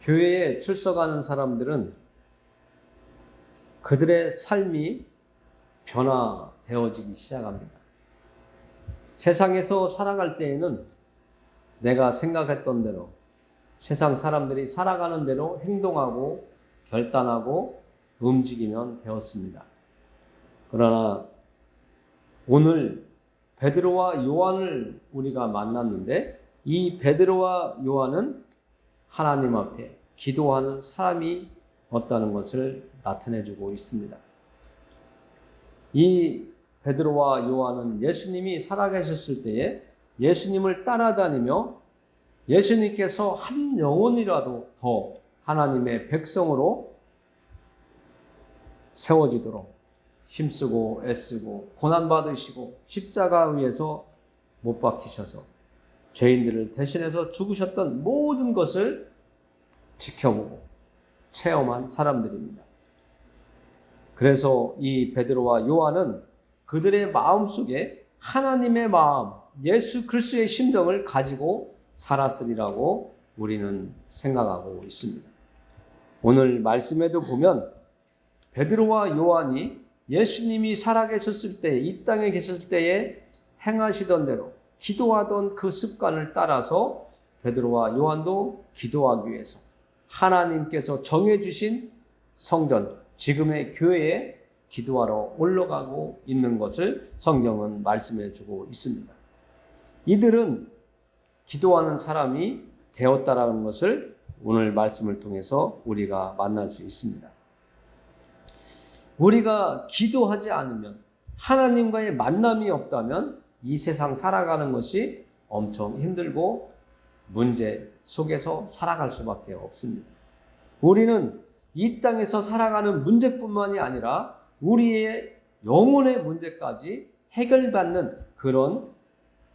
교회에 출석하는 사람들은 그들의 삶이 변화되어지기 시작합니다. 세상에서 살아갈 때에는 내가 생각했던 대로 세상 사람들이 살아가는 대로 행동하고 결단하고 움직이면 되었습니다. 그러나 오늘 베드로와 요한을 우리가 만났는데 이 베드로와 요한은 하나님 앞에 기도하는 사람이 없다는 것을 나타내주고 있습니다. 이 베드로와 요한은 예수님이 살아계셨을 때에 예수님을 따라다니며 예수님께서 한 영혼이라도 더 하나님의 백성으로 세워지도록 힘쓰고 애쓰고 고난받으시고 십자가 위에서 못 박히셔서 죄인들을 대신해서 죽으셨던 모든 것을 지켜보고 체험한 사람들입니다. 그래서 이 베드로와 요한은 그들의 마음속에 하나님의 마음, 예수 그리스도의 심정을 가지고 살았으리라고 우리는 생각하고 있습니다. 오늘 말씀에도 보면 베드로와 요한이 예수님이 살아계셨을 때, 이 땅에 계셨을 때에 행하시던 대로 기도하던 그 습관을 따라서 베드로와 요한도 기도하기 위해서 하나님께서 정해주신 성전, 지금의 교회에 기도하러 올라가고 있는 것을 성경은 말씀해 주고 있습니다. 이들은 기도하는 사람이 되었다라는 것을 오늘 말씀을 통해서 우리가 만날 수 있습니다. 우리가 기도하지 않으면, 하나님과의 만남이 없다면 이 세상 살아가는 것이 엄청 힘들고 문제 속에서 살아갈 수밖에 없습니다. 우리는 이 땅에서 살아가는 문제뿐만이 아니라 우리의 영혼의 문제까지 해결받는 그런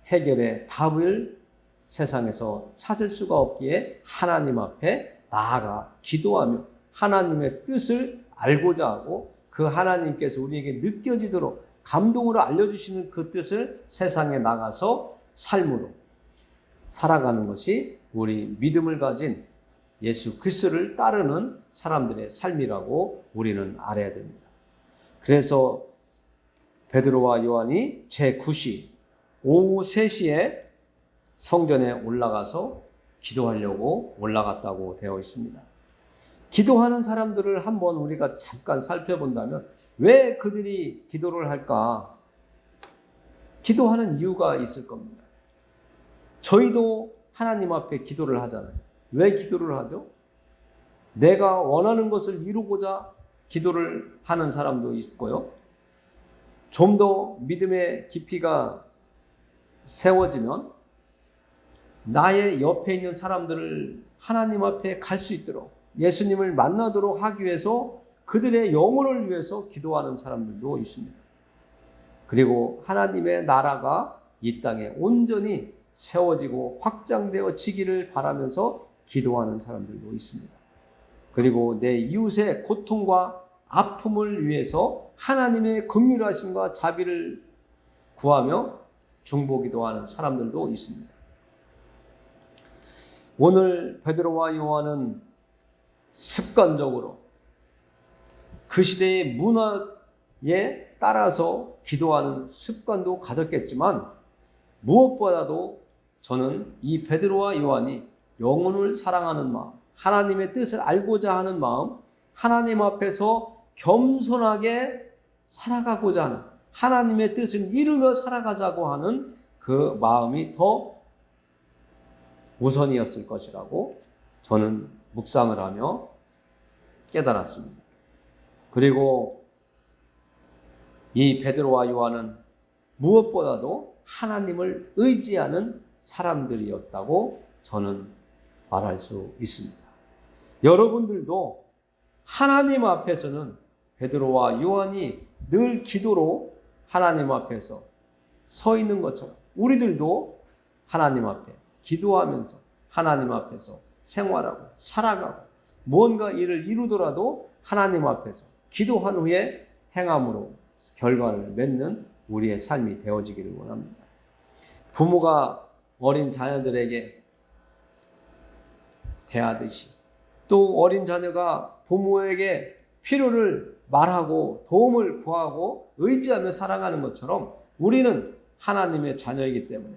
해결의 답을 세상에서 찾을 수가 없기에 하나님 앞에 나아가 기도하며 하나님의 뜻을 알고자 하고 그 하나님께서 우리에게 느껴지도록 감동으로 알려주시는 그 뜻을 세상에 나가서 삶으로 살아가는 것이 우리 믿음을 가진 예수 그리스도를 따르는 사람들의 삶이라고 우리는 알아야 됩니다. 그래서 베드로와 요한이 제9시 오후 3시에 성전에 올라가서 기도하려고 올라갔다고 되어 있습니다. 기도하는 사람들을 한번 우리가 잠깐 살펴본다면 왜 그들이 기도를 할까? 기도하는 이유가 있을 겁니다. 저희도 하나님 앞에 기도를 하잖아요. 왜 기도를 하죠? 내가 원하는 것을 이루고자 기도를 하는 사람도 있고요. 좀 더 믿음의 깊이가 세워지면 나의 옆에 있는 사람들을 하나님 앞에 갈 수 있도록 예수님을 만나도록 하기 위해서 그들의 영혼을 위해서 기도하는 사람들도 있습니다. 그리고 하나님의 나라가 이 땅에 온전히 세워지고 확장되어지기를 바라면서 기도하는 사람들도 있습니다. 그리고 내 이웃의 고통과 아픔을 위해서 하나님의 긍휼하심과 자비를 구하며 중보기도 하는 사람들도 있습니다. 오늘 베드로와 요한은 습관적으로 그 시대의 문화에 따라서 기도하는 습관도 가졌겠지만 무엇보다도 저는 이 베드로와 요한이 영혼을 사랑하는 마음, 하나님의 뜻을 알고자 하는 마음, 하나님 앞에서 겸손하게 살아가고자 하는 하나님의 뜻을 이루며 살아가자고 하는 그 마음이 더 우선이었을 것이라고 저는 묵상을 하며 깨달았습니다. 그리고 이 베드로와 요한은 무엇보다도 하나님을 의지하는 사람들이었다고 저는 말할 수 있습니다. 여러분들도 하나님 앞에서는 베드로와 요한이 늘 기도로 하나님 앞에서 서 있는 것처럼 우리들도 하나님 앞에 기도하면서 하나님 앞에서 생활하고 살아가고 무언가 일을 이루더라도 하나님 앞에서 기도한 후에 행함으로 결과를 맺는 우리의 삶이 되어지기를 원합니다. 부모가 어린 자녀들에게 대하듯이 또 어린 자녀가 부모에게 필요를 말하고 도움을 구하고 의지하며 살아가는 것처럼 우리는 하나님의 자녀이기 때문에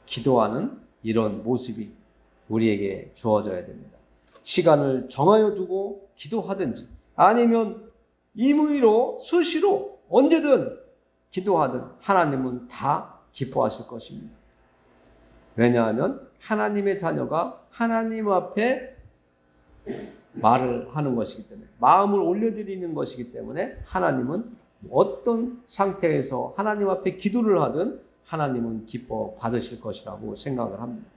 기도하는 이런 모습이 우리에게 주어져야 됩니다. 시간을 정하여 두고 기도하든지 아니면 임의로 수시로 언제든 기도하든 하나님은 다 기뻐하실 것입니다. 왜냐하면 하나님의 자녀가 하나님 앞에 말을 하는 것이기 때문에, 마음을 올려드리는 것이기 때문에 하나님은 어떤 상태에서 하나님 앞에 기도를 하든 하나님은 기뻐 받으실 것이라고 생각을 합니다.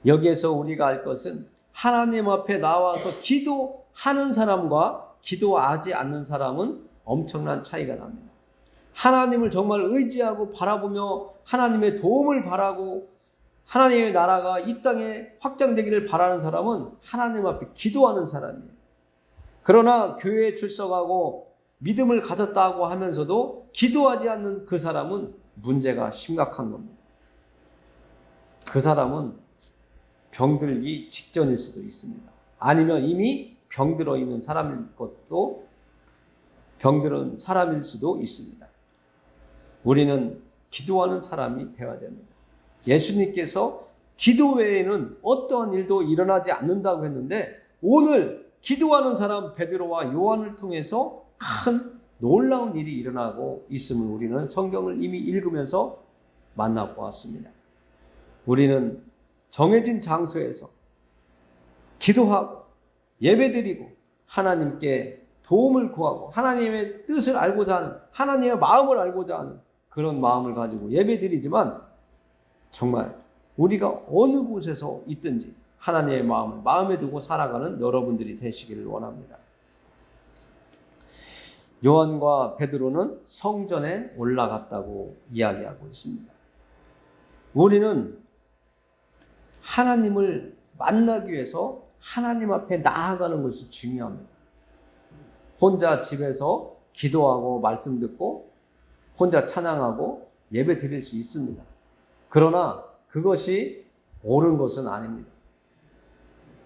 여기에서 우리가 알 것은 하나님 앞에 나와서 기도하는 사람과 기도하지 않는 사람은 엄청난 차이가 납니다. 하나님을 정말 의지하고 바라보며 하나님의 도움을 바라고 하나님의 나라가 이 땅에 확장되기를 바라는 사람은 하나님 앞에 기도하는 사람이에요. 그러나 교회에 출석하고 믿음을 가졌다고 하면서도 기도하지 않는 그 사람은 문제가 심각한 겁니다. 그 사람은 병들기 직전일 수도 있습니다. 아니면 이미 병들어 있는 사람일 것도 병들은 사람일 수도 있습니다. 우리는 기도하는 사람이 되어야 됩니다. 예수님께서 기도 외에는 어떠한 일도 일어나지 않는다고 했는데 오늘 기도하는 사람 베드로와 요한을 통해서 큰 놀라운 일이 일어나고 있음을 우리는 성경을 이미 읽으면서 만나보았습니다. 우리는 정해진 장소에서 기도하고 예배드리고 하나님께 도움을 구하고 하나님의 뜻을 알고자 하는, 하나님의 마음을 알고자 하는 그런 마음을 가지고 예배드리지만 정말 우리가 어느 곳에서 있든지 하나님의 마음을 마음에 두고 살아가는 여러분들이 되시기를 원합니다. 요한과 베드로는 성전에 올라갔다고 이야기하고 있습니다. 우리는 하나님을 만나기 위해서 하나님 앞에 나아가는 것이 중요합니다. 혼자 집에서 기도하고 말씀 듣고 혼자 찬양하고 예배 드릴 수 있습니다. 그러나 그것이 옳은 것은 아닙니다.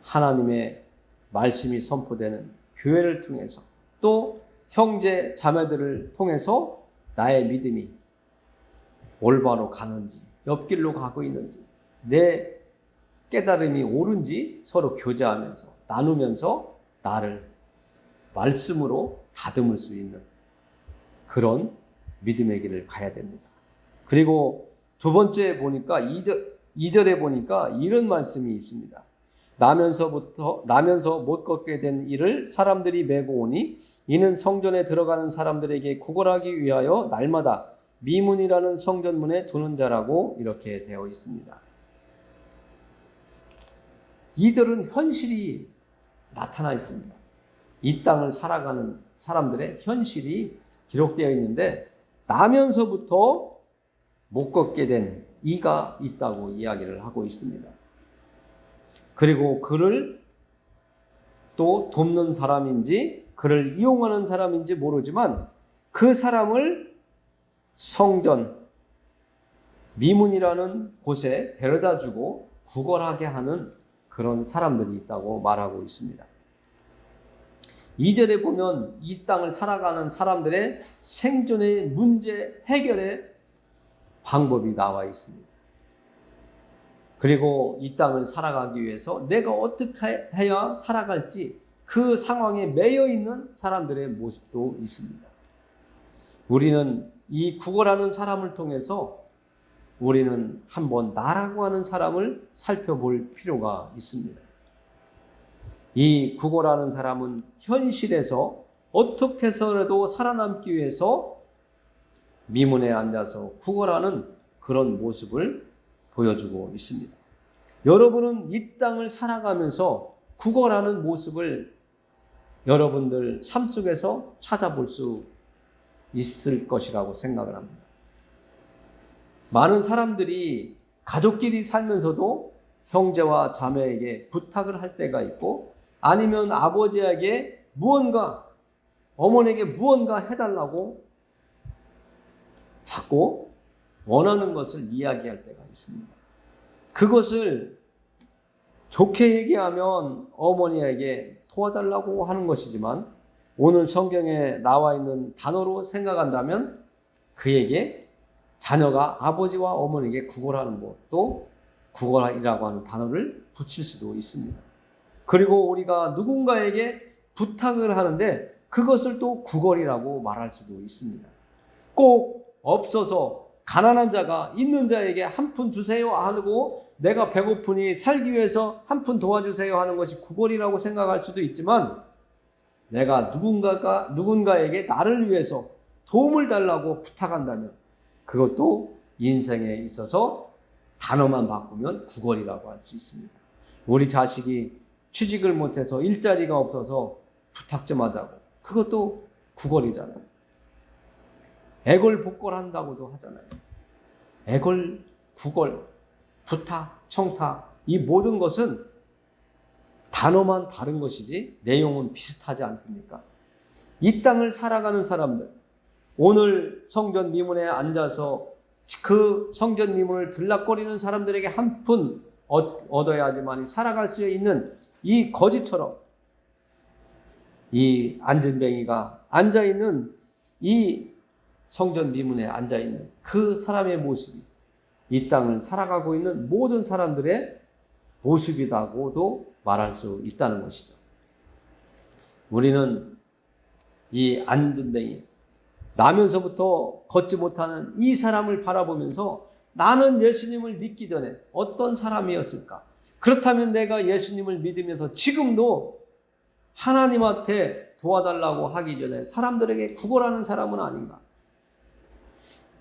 하나님의 말씀이 선포되는 교회를 통해서 또 형제 자매들을 통해서 나의 믿음이 올바로 가는지 옆길로 가고 있는지 내 깨달음이 옳은지 서로 교제하면서 나누면서 나를 말씀으로 다듬을 수 있는 그런 믿음의 길을 가야 됩니다. 그리고 두 번째 보니까 2절에 보니까 이런 말씀이 있습니다. 나면서 못 걷게 된 이를 사람들이 메고 오니 이는 성전에 들어가는 사람들에게 구걸하기 위하여 날마다 미문이라는 성전문에 두는 자라고 이렇게 되어 있습니다. 이들은 현실이 나타나 있습니다. 이 땅을 살아가는 사람들의 현실이 기록되어 있는데 나면서부터 못 걷게 된 이가 있다고 이야기를 하고 있습니다. 그리고 그를 또 돕는 사람인지 그를 이용하는 사람인지 모르지만 그 사람을 성전 미문이라는 곳에 데려다주고 구걸하게 하는 그런 사람들이 있다고 말하고 있습니다. 2절에 보면 이 땅을 살아가는 사람들의 생존의 문제 해결의 방법이 나와 있습니다. 그리고 이 땅을 살아가기 위해서 내가 어떻게 해야 살아갈지 그 상황에 매여 있는 사람들의 모습도 있습니다. 우리는 이 구걸하는 사람을 통해서 우리는 한번 나라고 하는 사람을 살펴볼 필요가 있습니다. 이 구걸하는 사람은 현실에서 어떻게 해서라도 살아남기 위해서 미문에 앉아서 구걸하는 그런 모습을 보여주고 있습니다. 여러분은 이 땅을 살아가면서 구걸하는 모습을 여러분들 삶 속에서 찾아볼 수 있을 것이라고 생각을 합니다. 많은 사람들이 가족끼리 살면서도 형제와 자매에게 부탁을 할 때가 있고 아니면 아버지에게 무언가 어머니에게 무언가 해달라고 자꾸 원하는 것을 이야기할 때가 있습니다. 그것을 좋게 얘기하면 어머니에게 도와달라고 하는 것이지만 오늘 성경에 나와 있는 단어로 생각한다면 그에게 자녀가 아버지와 어머니에게 구걸하는 것도 구걸이라고 하는 단어를 붙일 수도 있습니다. 그리고 우리가 누군가에게 부탁을 하는데 그것을 또 구걸이라고 말할 수도 있습니다. 꼭 없어서 가난한 자가 있는 자에게 한 푼 주세요 하고 내가 배고프니 살기 위해서 한 푼 도와주세요 하는 것이 구걸이라고 생각할 수도 있지만 내가 누군가에게 나를 위해서 도움을 달라고 부탁한다면 그것도 인생에 있어서 단어만 바꾸면 구걸이라고 할 수 있습니다. 우리 자식이 취직을 못해서 일자리가 없어서 부탁 좀 하자고. 그것도 구걸이잖아요. 애걸복걸한다고도 하잖아요. 애걸, 구걸, 부탁, 청탁 이 모든 것은 단어만 다른 것이지 내용은 비슷하지 않습니까? 이 땅을 살아가는 사람들, 오늘 성전 미문에 앉아서 그 성전 미문을 들락거리는 사람들에게 한 푼 얻어야지만 살아갈 수 있는 이 거지처럼 이 안진뱅이가 앉아있는 이 성전 미문에 앉아있는 그 사람의 모습이 이 땅을 살아가고 있는 모든 사람들의 모습이라고도 말할 수 있다는 것이죠. 우리는 이 안진뱅이 나면서부터 걷지 못하는 이 사람을 바라보면서 나는 예수님을 믿기 전에 어떤 사람이었을까? 그렇다면 내가 예수님을 믿으면서 지금도 하나님한테 도와달라고 하기 전에 사람들에게 구걸하는 사람은 아닌가?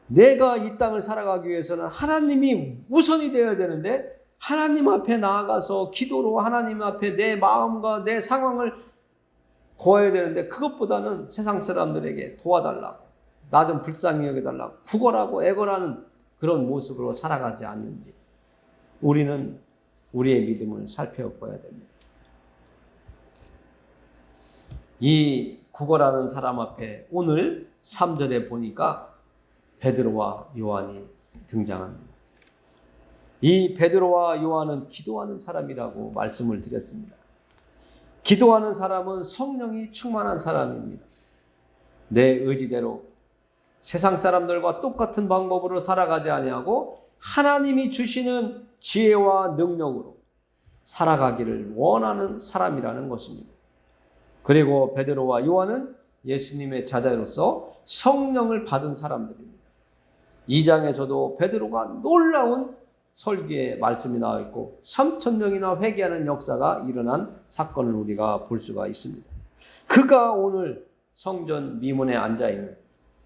내가 이 땅을 살아가기 위해서는 하나님이 우선이 되어야 되는데 하나님 앞에 나아가서 기도로 하나님 앞에 내 마음과 내 상황을 고해야 되는데 그것보다는 세상 사람들에게 도와달라고 나 좀 불쌍히 여겨달라고 구걸하고 애걸하는 그런 모습으로 살아가지 않는지 우리는 우리의 믿음을 살펴봐야 됩니다. 이 구걸하는 사람 앞에 오늘 3절에 보니까 베드로와 요한이 등장합니다. 이 베드로와 요한은 기도하는 사람이라고 말씀을 드렸습니다. 기도하는 사람은 성령이 충만한 사람입니다. 내 의지대로 세상 사람들과 똑같은 방법으로 살아가지 아니하고 하나님이 주시는 지혜와 능력으로 살아가기를 원하는 사람이라는 것입니다. 그리고 베드로와 요한은 예수님의 제자로서 성령을 받은 사람들입니다. 2장에서도 베드로가 놀라운 설교의 말씀이 나와 있고 3,000명이나 회개하는 역사가 일어난 사건을 우리가 볼 수가 있습니다. 그가 오늘 성전 미문에 앉아있는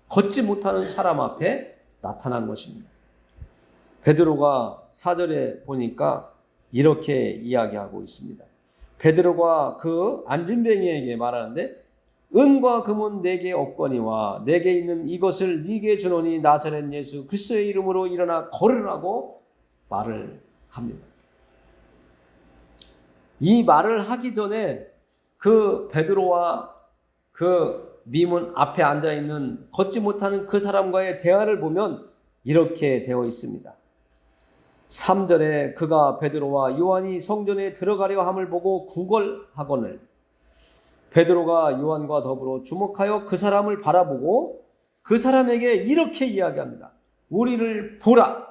걷지 못하는 사람 앞에 나타난 것입니다. 베드로가 4절에 보니까 이렇게 이야기하고 있습니다. 베드로가 그 안진뱅이에게 말하는데 은과 금은 내게 없거니와 내게 있는 이것을 네게 주노니 나사렛 예수 그리스도의 이름으로 일어나 걸으라고 말을 합니다. 이 말을 하기 전에 그 베드로와 그 미문 앞에 앉아있는 걷지 못하는 그 사람과의 대화를 보면 이렇게 되어 있습니다. 3절에 그가 베드로와 요한이 성전에 들어가려 함을 보고 구걸하거늘 베드로가 요한과 더불어 주목하여 그 사람을 바라보고 그 사람에게 이렇게 이야기합니다. 우리를 보라.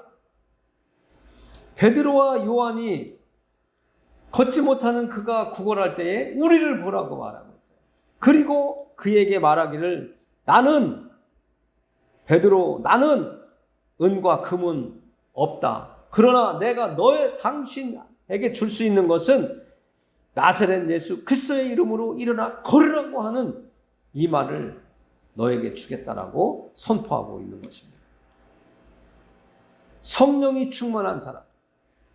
베드로와 요한이 걷지 못하는 그가 구걸할 때에 우리를 보라고 말하고 있어요. 그리고 그에게 말하기를 나는 베드로 나는 은과 금은 없다. 그러나 내가 당신에게 줄 수 있는 것은 나사렛 예수 그리스도의 이름으로 일어나 걸으라고 하는 이 말을 너에게 주겠다라고 선포하고 있는 것입니다. 성령이 충만한 사람,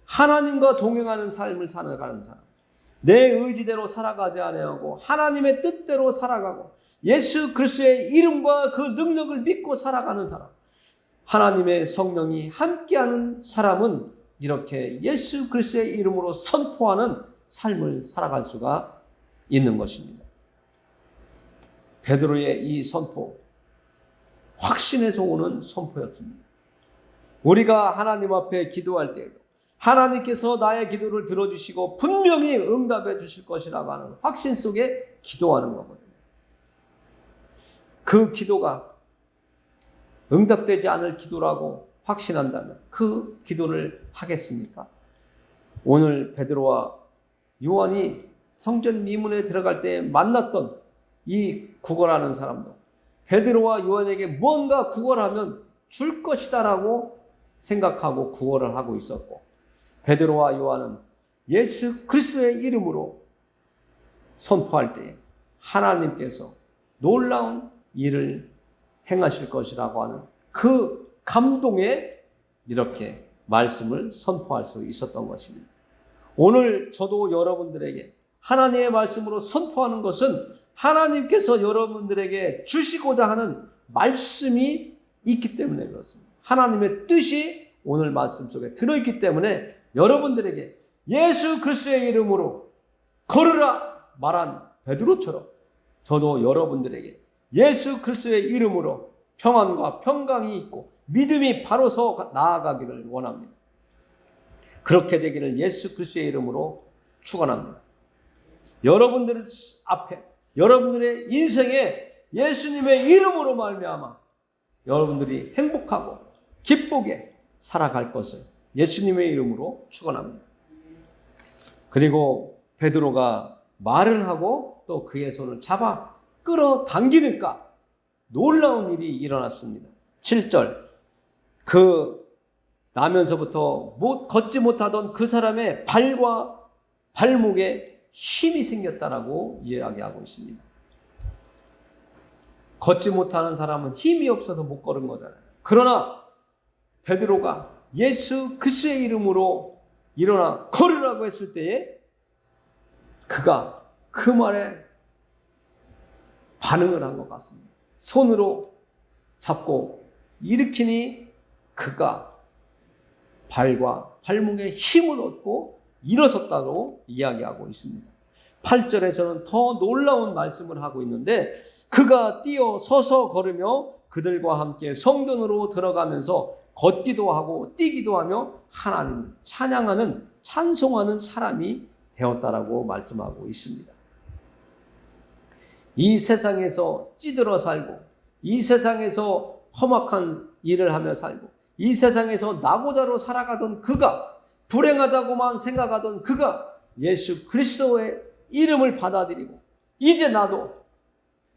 하나님과 동행하는 삶을 살아가는 사람, 내 의지대로 살아가지 아니하고 하나님의 뜻대로 살아가고 예수 그리스도의 이름과 그 능력을 믿고 살아가는 사람, 하나님의 성령이 함께하는 사람은 이렇게 예수 그리스도의 이름으로 선포하는 삶을 살아갈 수가 있는 것입니다. 베드로의 이 선포, 확신에서 오는 선포였습니다. 우리가 하나님 앞에 기도할 때에도 하나님께서 나의 기도를 들어주시고 분명히 응답해 주실 것이라고 하는 확신 속에 기도하는 거거든요. 그 기도가 응답되지 않을 기도라고 확신한다면 그 기도를 하겠습니까? 오늘 베드로와 요한이 성전 미문에 들어갈 때 만났던 이 구걸하는 사람도 베드로와 요한에게 뭔가 구걸하면 줄 것이다라고 생각하고 구걸을 하고 있었고, 베드로와 요한은 예수 그리스도의 이름으로 선포할 때 하나님께서 놀라운 일을 행하실 것이라고 하는 그 감동에 이렇게 말씀을 선포할 수 있었던 것입니다. 오늘 저도 여러분들에게 하나님의 말씀으로 선포하는 것은 하나님께서 여러분들에게 주시고자 하는 말씀이 있기 때문에 그렇습니다. 하나님의 뜻이 오늘 말씀 속에 들어있기 때문에 여러분들에게 예수 그리스도의 이름으로 걸으라 말한 베드로처럼 저도 여러분들에게 예수 그리스도의 이름으로 평안과 평강이 있고 믿음이 바로서 나아가기를 원합니다. 그렇게 되기를 예수 그리스도의 이름으로 축원합니다. 여러분들 앞에 여러분들의 인생에 예수님의 이름으로 말미암아 여러분들이 행복하고 기쁘게 살아갈 것을 예수님의 이름으로 축원합니다. 그리고 베드로가 말을 하고 또 그의 손을 잡아 끌어당기니까 놀라운 일이 일어났습니다. 7절, 그 나면서부터 걷지 못하던 그 사람의 발과 발목에 힘이 생겼다라고 이야기하고 있습니다. 걷지 못하는 사람은 힘이 없어서 못 걸은 거잖아요. 그러나 베드로가 예수 그리스도의 이름으로 일어나 걸으라고 했을 때에 그가 그 말에 반응을 한 것 같습니다. 손으로 잡고 일으키니 그가 발과 발목에 힘을 얻고 일어섰다고 이야기하고 있습니다. 8절에서는 더 놀라운 말씀을 하고 있는데 그가 뛰어 서서 걸으며 그들과 함께 성전으로 들어가면서 걷기도 하고 뛰기도 하며 하나님을 찬양하는 찬송하는 사람이 되었다라고 말씀하고 있습니다. 이 세상에서 찌들어 살고 이 세상에서 험악한 일을 하며 살고 이 세상에서 나고자로 살아가던 그가 불행하다고만 생각하던 그가 예수 그리스도의 이름을 받아들이고 이제 나도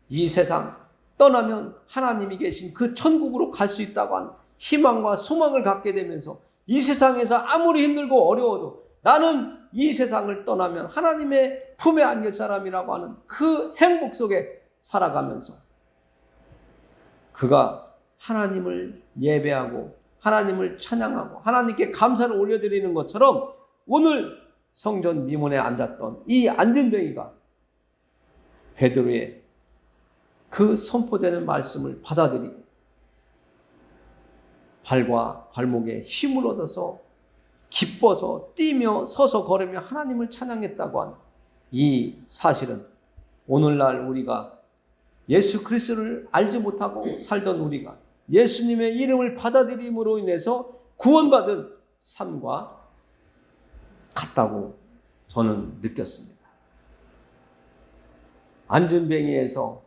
이 세상 떠나면 하나님이 계신 그 천국으로 갈 수 있다고 하는 희망과 소망을 갖게 되면서 이 세상에서 아무리 힘들고 어려워도 나는 이 세상을 떠나면 하나님의 품에 안길 사람이라고 하는 그 행복 속에 살아가면서 그가 하나님을 예배하고 하나님을 찬양하고 하나님께 감사를 올려드리는 것처럼 오늘 성전 미문에 앉았던 이 안진뱅이가 베드로의 그 선포되는 말씀을 받아들이고 발과 발목에 힘을 얻어서 기뻐서 뛰며 서서 걸으며 하나님을 찬양했다고 하는 이 사실은 오늘날 우리가 예수 그리스도를 알지 못하고 살던 우리가 예수님의 이름을 받아들임으로 인해서 구원받은 삶과 같다고 저는 느꼈습니다. 안진뱅이에서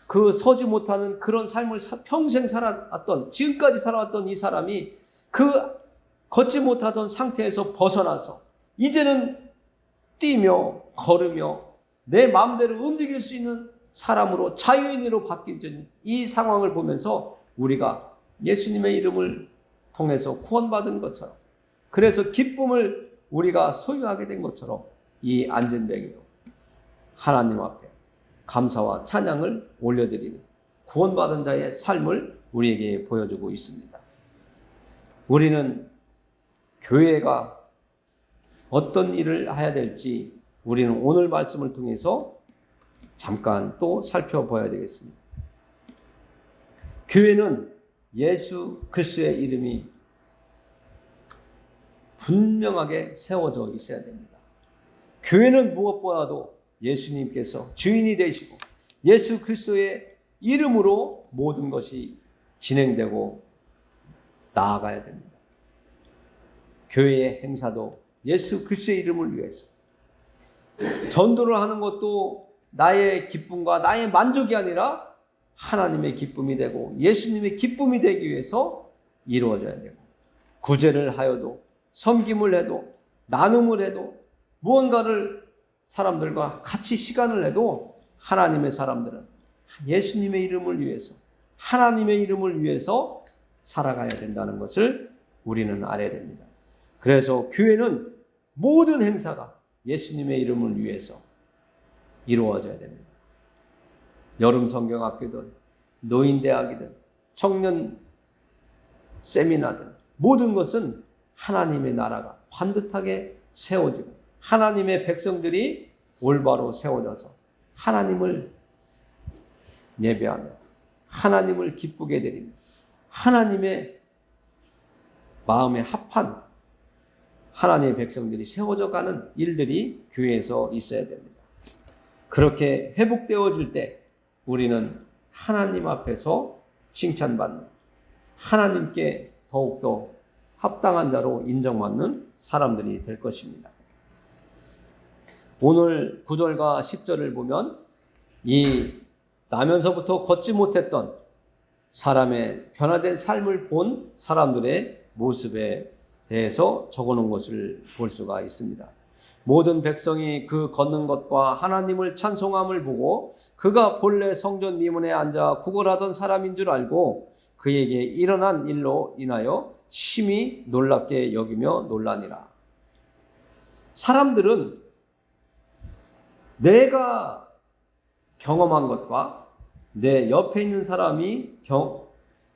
그 서지 못하는 그런 삶을 평생 살아왔던 지금까지 살아왔던 이 사람이 그 걷지 못하던 상태에서 벗어나서 이제는 뛰며 걸으며 내 마음대로 움직일 수 있는 사람으로 자유인으로 바뀐 이 상황을 보면서 우리가 예수님의 이름을 통해서 구원받은 것처럼 그래서 기쁨을 우리가 소유하게 된 것처럼 이 안진뱅이도 하나님 앞에 감사와 찬양을 올려드리는 구원받은 자의 삶을 우리에게 보여주고 있습니다. 우리는 교회가 어떤 일을 해야 될지 우리는 오늘 말씀을 통해서 잠깐 또 살펴봐야 되겠습니다. 교회는 예수 그리스도의 이름이 분명하게 세워져 있어야 됩니다. 교회는 무엇보다도 예수님께서 주인이 되시고 예수 그리스도의 이름으로 모든 것이 진행되고 나아가야 됩니다. 교회의 행사도 예수 그리스도의 이름을 위해서, 전도를 하는 것도 나의 기쁨과 나의 만족이 아니라 하나님의 기쁨이 되고 예수님의 기쁨이 되기 위해서 이루어져야 되고, 구제를 하여도 섬김을 해도 나눔을 해도 무언가를 사람들과 같이 시간을 내도 하나님의 사람들은 예수님의 이름을 위해서, 하나님의 이름을 위해서 살아가야 된다는 것을 우리는 알아야 됩니다. 그래서 교회는 모든 행사가 예수님의 이름을 위해서 이루어져야 됩니다. 여름 성경학교든 노인대학이든 청년 세미나든 모든 것은 하나님의 나라가 반듯하게 세워지고 하나님의 백성들이 올바로 세워져서 하나님을 예배하며 하나님을 기쁘게 드리며 하나님의 마음에 합한 하나님의 백성들이 세워져 가는 일들이 교회에서 있어야 됩니다. 그렇게 회복되어질 때 우리는 하나님 앞에서 칭찬받는, 하나님께 더욱더 합당한 자로 인정받는 사람들이 될 것입니다. 오늘 9절과 10절을 보면 이 나면서부터 걷지 못했던 사람의 변화된 삶을 본 사람들의 모습에 대해서 적어놓은 것을 볼 수가 있습니다. 모든 백성이 그 걷는 것과 하나님을 찬송함을 보고 그가 본래 성전 미문에 앉아 구걸하던 사람인 줄 알고 그에게 일어난 일로 인하여 심히 놀랍게 여기며 놀라니라. 사람들은 내가 경험한 것과 내 옆에 있는 사람이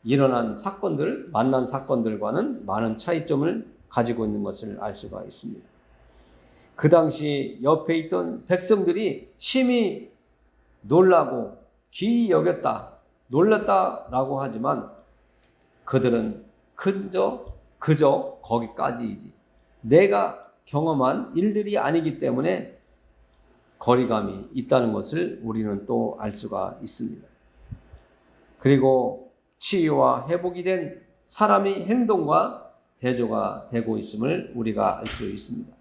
일어난 사건들, 만난 사건들과는 많은 차이점을 가지고 있는 것을 알 수가 있습니다. 그 당시 옆에 있던 백성들이 심히 놀라고 기이 여겼다, 놀랐다라고 하지만 그들은 그저 거기까지이지 내가 경험한 일들이 아니기 때문에 거리감이 있다는 것을 우리는 또 알 수가 있습니다. 그리고 치유와 회복이 된 사람의 행동과 대조가 되고 있음을 우리가 알 수 있습니다.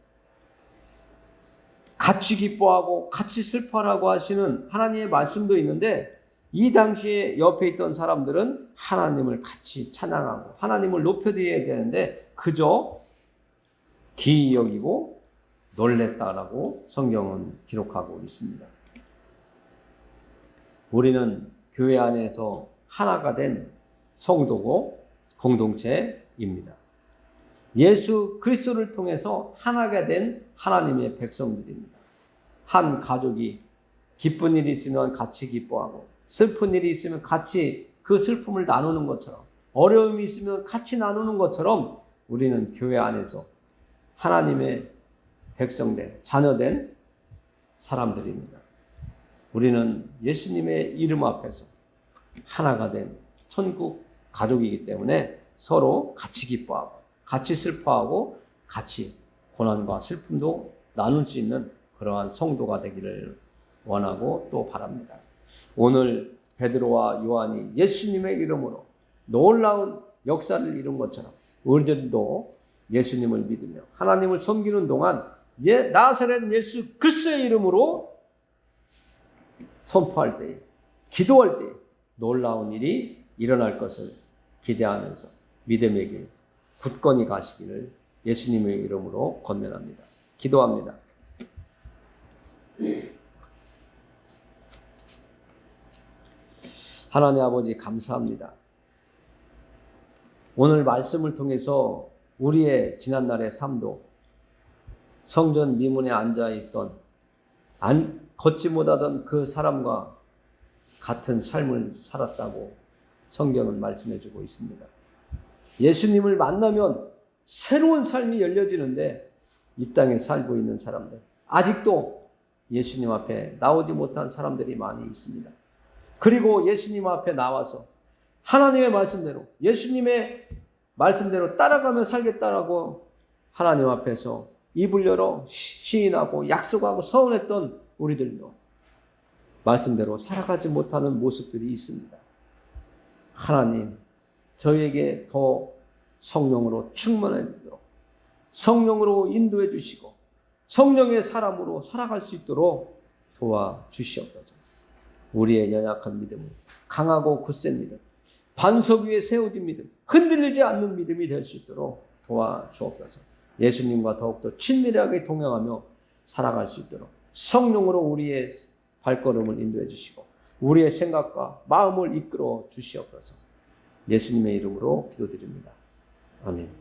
같이 기뻐하고 같이 슬퍼하라고 하시는 하나님의 말씀도 있는데 이 당시에 옆에 있던 사람들은 하나님을 같이 찬양하고 하나님을 높여드려야 되는데 그저 기이 여기고 놀랬다라고 성경은 기록하고 있습니다. 우리는 교회 안에서 하나가 된 성도고 공동체입니다. 예수 그리스도를 통해서 하나가 된 하나님의 백성들입니다. 한 가족이 기쁜 일이 있으면 같이 기뻐하고 슬픈 일이 있으면 같이 그 슬픔을 나누는 것처럼 어려움이 있으면 같이 나누는 것처럼 우리는 교회 안에서 하나님의 백성된 자녀된 사람들입니다. 우리는 예수님의 이름 앞에서 하나가 된 천국 가족이기 때문에 서로 같이 기뻐하고 같이 슬퍼하고 같이 고난과 슬픔도 나눌 수 있는 그러한 성도가 되기를 원하고 또 바랍니다. 오늘 베드로와 요한이 예수님의 이름으로 놀라운 역사를 이룬 것처럼 우리들도 예수님을 믿으며 하나님을 섬기는 동안 나사렛 예수 그리스도의 이름으로 선포할 때, 기도할 때 놀라운 일이 일어날 것을 기대하면서 믿음의 길 굳건히 가시기를 예수님의 이름으로 권면합니다. 기도합니다. 하나님 아버지 감사합니다. 오늘 말씀을 통해서 우리의 지난날의 삶도 성전 미문에 앉아있던 걷지 못하던 그 사람과 같은 삶을 살았다고 성경은 말씀해주고 있습니다. 예수님을 만나면 새로운 삶이 열려지는데 이 땅에 살고 있는 사람들, 아직도 예수님 앞에 나오지 못한 사람들이 많이 있습니다. 그리고 예수님 앞에 나와서 하나님의 말씀대로, 예수님의 말씀대로 따라가며 살겠다라고 하나님 앞에서 입을 열어 시인하고 약속하고 서원했던 우리들도 말씀대로 살아가지 못하는 모습들이 있습니다. 하나님, 저희에게 더 성령으로 충만해지도록 성령으로 인도해 주시고 성령의 사람으로 살아갈 수 있도록 도와주시옵소서. 우리의 연약한 믿음을 강하고 굳센 믿음, 반석 위에 세워진 믿음, 흔들리지 않는 믿음이 될 수 있도록 도와주옵소서. 예수님과 더욱더 친밀하게 동행하며 살아갈 수 있도록 성령으로 우리의 발걸음을 인도해 주시고 우리의 생각과 마음을 이끌어 주시옵소서. 예수님의 이름으로 기도드립니다. 아멘.